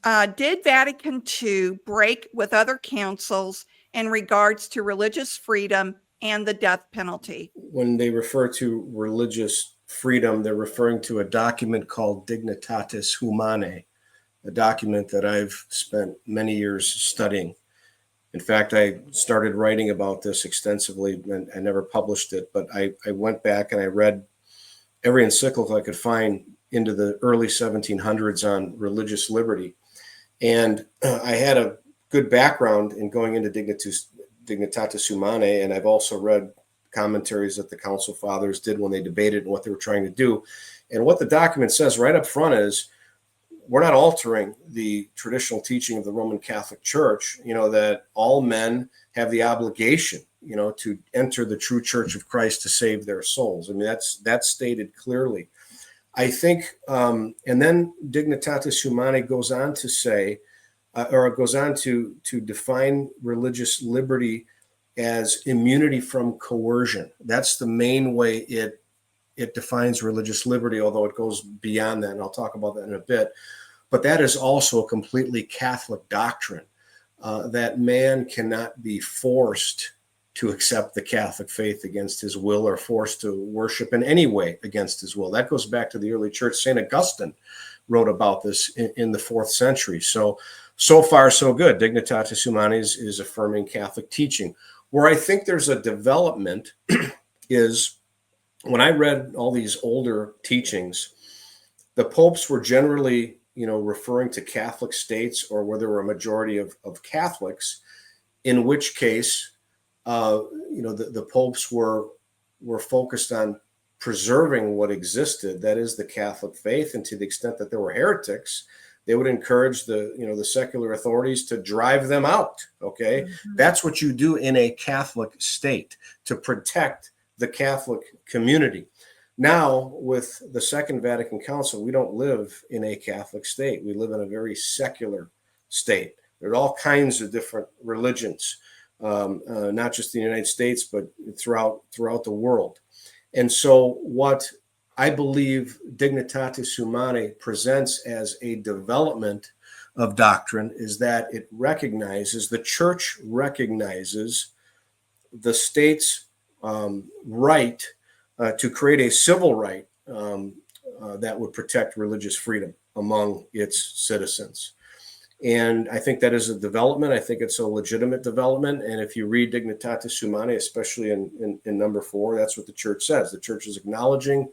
Did Vatican II break with other councils in regards to religious freedom and the death penalty? When they refer to religious freedom, they're referring to a document called Dignitatis Humanae, a document that I've spent many years studying. In fact, I started writing about this extensively and I never published it, but I went back and I read every encyclical I could find into the early 1700s on religious liberty. And I had a good background in going into Dignitatis Humanae, and I've also read commentaries that the Council Fathers did when they debated and what they were trying to do. And what the document says right up front is, we're not altering the traditional teaching of the Roman Catholic Church, that all men have the obligation, to enter the true Church of Christ to save their souls. I mean, that's stated clearly. I think, and then Dignitatis Humanae goes on to say, or it goes on to define religious liberty as immunity from coercion. That's the main way it defines religious liberty, although it goes beyond that, and I'll talk about that in a bit. But that is also a completely Catholic doctrine, that man cannot be forced to accept the Catholic faith against his will or forced to worship in any way against his will. That goes back to the early church. St. Augustine wrote about this in the 4th century. So far, so good. Dignitatis Humanae is affirming Catholic teaching. Where I think there's a development is when I read all these older teachings, the popes were generally, referring to Catholic states or where there were a majority of Catholics, in which case, the popes were focused on preserving what existed, that is the Catholic faith. And to the extent that there were heretics, they would encourage the secular authorities to drive them out. Okay. Mm-hmm. That's what you do in a Catholic state to protect the Catholic community. Now, with the Second Vatican Council, we don't live in a Catholic state. We live in a very secular state. There are all kinds of different religions, not just in the United States, but throughout the world. And so what I believe Dignitatis Humanae presents as a development of doctrine is that it recognizes, the church recognizes the state's right to create a civil right that would protect religious freedom among its citizens. And I think that is a development. I think it's a legitimate development. And if you read Dignitatis Humanae, especially in number 4, that's what the church says. The church is acknowledging